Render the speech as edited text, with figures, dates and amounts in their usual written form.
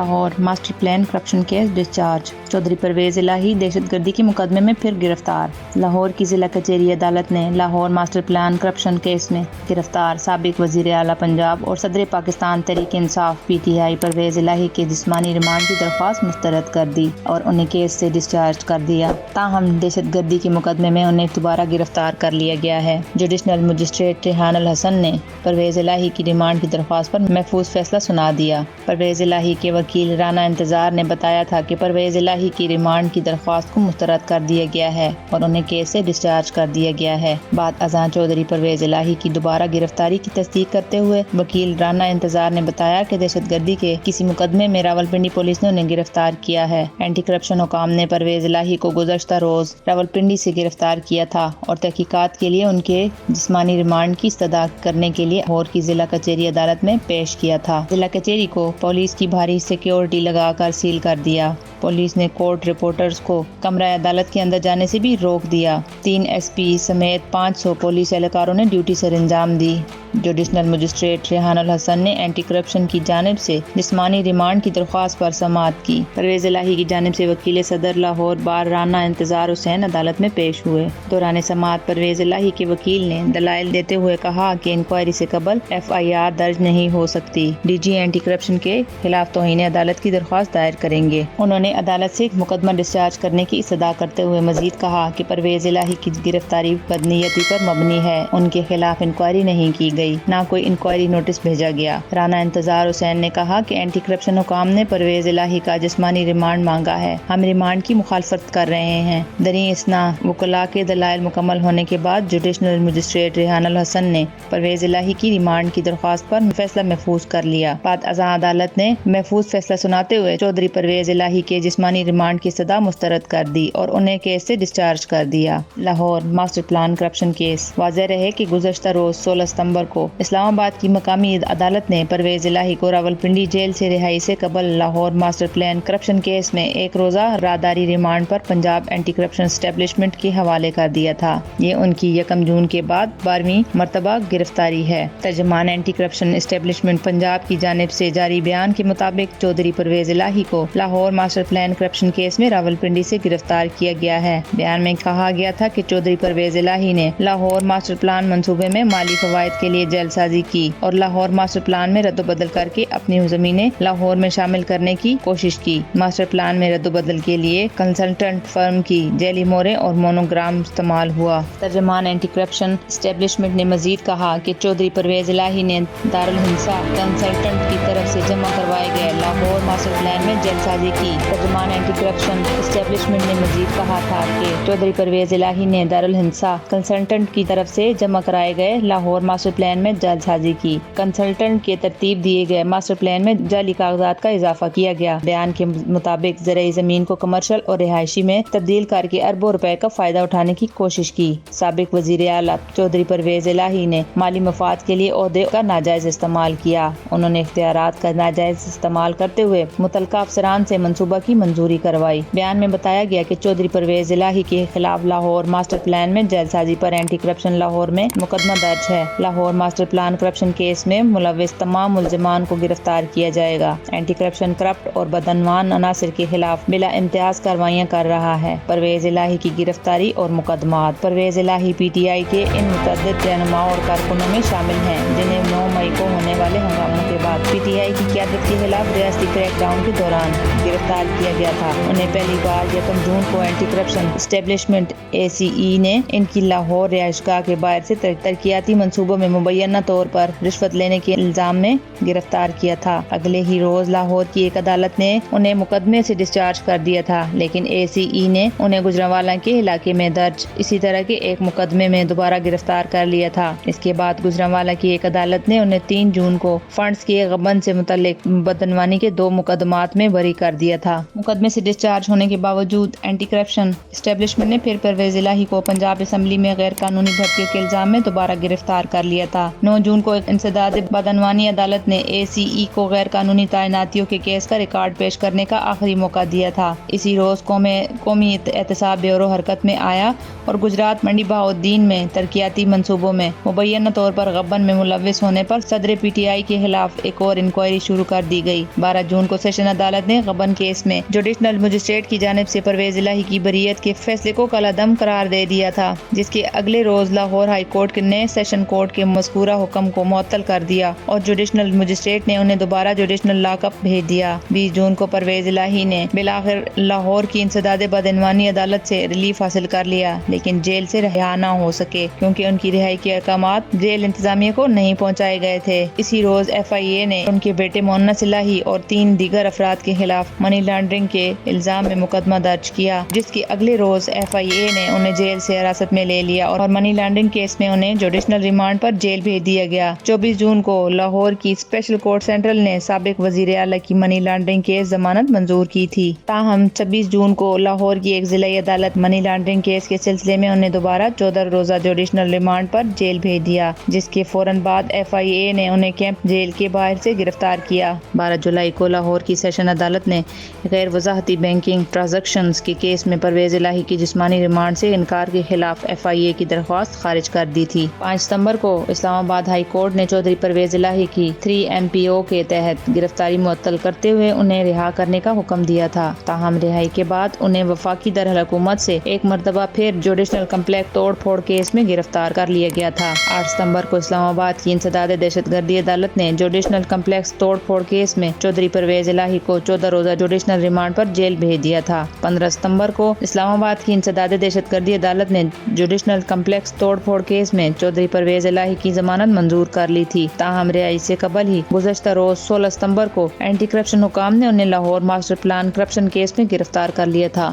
Lahore master plan corruption case discharge, Chaudhry Pervaiz Elahi دہشت گردی کے مقدمے میں پھر گرفتار۔ لاہور کی ضلع کچہری عدالت نے Lahore master plan corruption case میں گرفتار سابق وزیر اعلیٰ پنجاب اور صدر پاکستان تحریک انصاف PTI پرویز الہی کے جسمانی ریمانڈ کی درخواست مسترد کر دی اور انہیں کیس سے ڈسچارج کر دیا۔ تاہم دہشت گردی کے مقدمے میں انہیں دوبارہ گرفتار کر لیا گیا ہے۔ جوڈیشنل مجسٹریٹ ریحان الحسن نے پرویز الہی کی ریمانڈ کی درخواست پر محفوظ فیصلہ سنا دیا۔ پرویز الہی کے وکیل رانا انتظار نے بتایا تھا کہ پرویز الہی کی ریمانڈ کی درخواست کو مسترد کر دیا گیا ہے اور انہیں کیس سے ڈسچارج کر دیا گیا ہے۔ بعد ازاں چودھری پرویز الہی کی دوبارہ گرفتاری کی تصدیق کرتے ہوئے وکیل رانا انتظار نے بتایا کہ دہشت گردی کے کسی مقدمے میں راولپنڈی پولیس نے انہیں گرفتار کیا ہے۔ اینٹی کرپشن حکام نے پرویز الہی کو گزشتہ روز راولپنڈی سے گرفتار کیا تھا اور تحقیقات کے لیے ان کے جسمانی ریمانڈ کی استدعا کرنے کے لیے لاہور کی ضلع کچہری عدالت میں پیش کیا تھا۔ ضلع کچہری کو پولیس کی بھاری سیکیورٹی لگا کر سیل کر دیا۔ پولیس نے کورٹ رپورٹرز کو کمرہ عدالت کے اندر جانے سے بھی روک دیا۔ 3 SP سمیت 500 پولیس اہلکاروں نے ڈیوٹی سر انجام دی۔ جوڈیشنل مجسٹریٹ ریحان الحسن نے اینٹی کرپشن کی جانب سے جسمانی ریمانڈ کی درخواست پر سماعت کی۔ پرویز الہی کی جانب سے وکیل صدر لاہور بار رانا انتظار حسین عدالت میں پیش ہوئے۔ دوران سماعت پرویز الہی کے وکیل نے دلائل دیتے ہوئے کہا کہ انکوائری سے قبل FIR درج نہیں ہو سکتی۔ DG اینٹی کرپشن کے خلاف توہین عدالت کی درخواست دائر کریں گے۔ انہوں نے عدالت سے مقدمہ ڈسچارج کرنے کی استدعا کرتے ہوئے مزید کہا کہ پرویز الہی کی گرفتاری بدنیتی پر مبنی ہے، ان کے خلاف انکوائری نہیں کی گئی، نہ کوئی انکوائری نوٹس بھیجا گیا۔ رانا انتظار حسین نے کہا کہ اینٹی کرپشن حکام نے پرویز الہی کا جسمانی ریمانڈ مانگا ہے، ہم ریمانڈ کی مخالفت کر رہے ہیں۔ دریں اثنا وکلاء کے دلائل مکمل ہونے کے بعد جوڈیشنل مجسٹریٹ ریحان الحسن نے پرویز الہی کی ریمانڈ کی درخواست پر فیصلہ محفوظ کر لیا۔ بعد ازاں عدالت نے محفوظ فیصلہ سناتے ہوئے چودھری پرویز الہی کے جسمانی ریمانڈ کی استدعا مسترد کر دی اور انہیں کیس سے ڈسچارج کر دیا۔ Lahore master plan corruption case. واضح رہے کہ گزشتہ روز 16 ستمبر کو اسلام آباد کی مقامی عدالت نے پرویز الہی کو راولپنڈی جیل سے رہائی سے قبل Lahore master plan corruption case میں 1 روزہ راداری ریمانڈ پر پنجاب اینٹی کرپشن اسٹیبلشمنٹ کے حوالے کر دیا تھا۔ یہ ان کی 1 جون کے بعد 12ویں مرتبہ گرفتاری ہے۔ ترجمان اینٹی کرپشن اسٹیبلشمنٹ پنجاب کی جانب سے جاری بیان کے مطابق چودھری پرویز الہی کو Lahore master plan corruption case میں راولپنڈی سے گرفتار کیا گیا ہے۔ بیان میں کہا گیا تھا کہ چودھری پرویز الہی نے لاہور ماسٹر پلان منصوبے میں مالی فوائد کے لیے جعل سازی کی اور لاہور ماسٹر پلان میں رد و بدل کر کے اپنی زمینیں لاہور میں شامل کرنے کی کوشش کی۔ ماسٹر پلان میں رد و بدل کے لیے کنسلٹنٹ فرم کی جعلی موریں اور مونوگرام استعمال ہوا۔ ترجمان اینٹی کرپشن اسٹیبلشمنٹ نے مزید کہا کہ چودھری پرویز الہی نے دارالحنسا کنسلٹنٹ کی طرف سے جمع کروائے گئے لاہور ماسٹر پلان میں جعل سازی کی۔ ترجمان اینٹی کرپشن اسٹیبلشمنٹ نے مزید کہا تھا کہ چودھری پرویز الہی نے دارالحنسا کنسلٹنٹ کی طرف سے جمع کرائے گئے لاہور ماسٹر پلان میں جعل سازی کی۔ کنسلٹنٹ کے ترتیب دیے گئے ماسٹر پلان میں جعلی کاغذات کا اضافہ کیا گیا۔ بیان کے مطابق زرعی زمین کو کمرشل اور رہائشی میں تبدیل کر کے اربوں روپے کا فائدہ اٹھانے کی کوشش کی۔ سابق وزیر اعلیٰ چودھری پرویز الہی نے مالی مفاد کے لیے عہدے کا ناجائز استعمال کیا۔ انہوں نے اختیارات کا ناجائز استعمال کرتے ہوئے متعلقہ افسران سے منصوبہ کی منظوری کروائی۔ بیان میں بتایا گیا کہ چودھری پرویز الہی کے خلاف لاہور ماسٹر پلان میں جعل سازی پر اینٹی کرپشن لاہور میں مقدمہ درج ہے۔ Lahore master plan corruption case میں ملوث تمام ملزمان کو گرفتار کیا جائے گا۔ اینٹی کرپشن کرپٹ اور بدعنوان عناصر کے خلاف بلا امتیاز کارروائیاں کر رہا ہے۔ پرویز الہی کی گرفتاری اور مقدمات۔ پرویز الہی PTI کے ان متعدد رہنماؤں اور کارکنوں میں شامل ہیں جنہیں 9 مئی کو ہونے والے ہنگاموں کے بعد PTI کی قیادت کے خلاف ریاستی کریک ڈاؤن کے دوران گرفتار کیا گیا تھا۔ انہیں پہلی بار 1 جون کو اینٹی کرپشن اسٹیبلشمنٹ ACE نے ان کی لاہور رہائشگاہ کے باہر سے ترقیاتی منصوبوں میں مبینہ طور پر رشوت لینے کے الزام میں گرفتار کیا تھا۔ اگلے ہی روز لاہور کی ایک عدالت نے انہیں مقدمے سے ڈسچارج کر دیا تھا، لیکن ACE نے انہیں گجرانوالہ کے علاقے میں درج اسی طرح کے ایک مقدمے میں دوبارہ گرفتار کر لیا تھا۔ اس کے بعد گجرانوالہ کی ایک عدالت نے انہیں 3 جون کو فنڈز کے غبن سے متعلق بدعنوانی کے 2 مقدمات میں بری کر دیا تھا۔ مقدمے سے ڈسچارج ہونے کے باوجود اینٹی کرپشن اسٹیبلشمنٹ نے پھر پرویز الہی کو پنجاب اسمبلی میں غیر قانونی بھرتیوں کے الزام میں دوبارہ گرفتار کر لیا تھا۔ 9 جون کو انسداد بدعنوانی عدالت نے ACE کو غیر قانونی تعیناتیوں کے کیس کا ریکارڈ پیش کرنے کا آخری موقع دیا تھا۔ اسی روز قومی احتساب بیورو حرکت میں آیا اور گجرات منڈی بہاؤالدین میں ترقیاتی منصوبوں میں مبینہ طور پر غبن میں ملوث ہونے پر صدر PTI کے خلاف ایک اور انکوائری شروع کر دی گئی۔ 12 12 جون کو سیشن عدالت نے غبن کیس میں جوڈیشنل مجسٹریٹ کی جانب سے پرویز الہی کی بریت کے فیصلے کو کالعدم قرار دے دیا تھا، جس کے اگلے روز لاہور ہائی کورٹ نے سیشن کورٹ کے مذکورہ حکم کو معطل کر دیا اور جوڈیشنل مجسٹریٹ نے انہیں دوبارہ جوڈیشنل لاک اپ بھیج دیا۔ 20 جون کو پرویز الہی نے بالآخر لاہور کی انسداد بدعنوانی عدالت سے ریلیف حاصل کر لیا، لیکن جیل سے رہا نہ ہو سکے کیونکہ ان کی رہائی کے احکامات جیل انتظامیہ کو نہیں پہنچائے گئے تھے۔ اسی روز FIA نے ان کے بیٹے مؤنس الہی اور 3 دیگر افراد کے خلاف منی لانڈرنگ کے الزام میں مقدمہ درج کیا، جس کے اگلے روز FIA نے انہیں جیل سے حراست میں لے لیا اور منی لانڈرنگ کیس میں انہیں جوڈیشنل ریمانڈ پر جیل بھیج دیا گیا۔ 24 جون کو لاہور کی اسپیشل کورٹ سینٹرل نے سابق وزیر اعلیٰ کی منی لانڈرنگ کیس ضمانت منظور کی تھی، تاہم 26 جون کو لاہور کی ایک ضلعی عدالت منی لانڈرنگ کیس کے سلسلے میں انہیں دوبارہ 14 روزہ جوڈیشنل ریمانڈ پر جیل بھیج دیا، جس کے فوراً بعد FIA نے انہیں کیمپ جیل کے باہر سے گرفتار کیا۔ 12 جولائی کو لاہور کی سیشن عدالت نے غیر وضاحتی بینکنگ ٹرانزیکشنز کے کیس میں پرویز الہی کی جسمانی ریمانڈ سے انکار کے خلاف FIA کی درخواست خارج کر دی تھی۔ 5 ستمبر کو اسلام آباد ہائی کورٹ نے چودھری پرویز الہی کی 3MPO کے تحت گرفتاری معطل کرتے ہوئے انہیں رہا کرنے کا حکم دیا تھا، تاہم رہائی کے بعد انہیں وفاقی دارالحکومت سے ایک مرتبہ پھر جوڈیشنل کمپلیکس توڑ پھوڑ کیس میں گرفتار کر لیا گیا تھا۔ 8 ستمبر کو اسلام آباد کی انسداد دہشت گردی عدالت نے جوڈیشنل کمپلیکس توڑ پھوڑ کیس میں چودھری پرویز الہی کو 14 روزہ جوڈیشنل ریمانڈ پر جیل بھیج دیا تھا۔ 15 ستمبر کو اسلام آباد کی انسداد دہشت گردی عدالت نے جوڈیشنل کمپلیکس توڑ پھوڑ کیس میں چودھری پرویز الہی کی ضمانت منظور کر لی تھی، تاہم رہائی سے قبل ہی گزشتہ روز 16 ستمبر کو اینٹی کرپشن حکام نے انہیں Lahore master plan corruption case میں گرفتار کر لیا تھا۔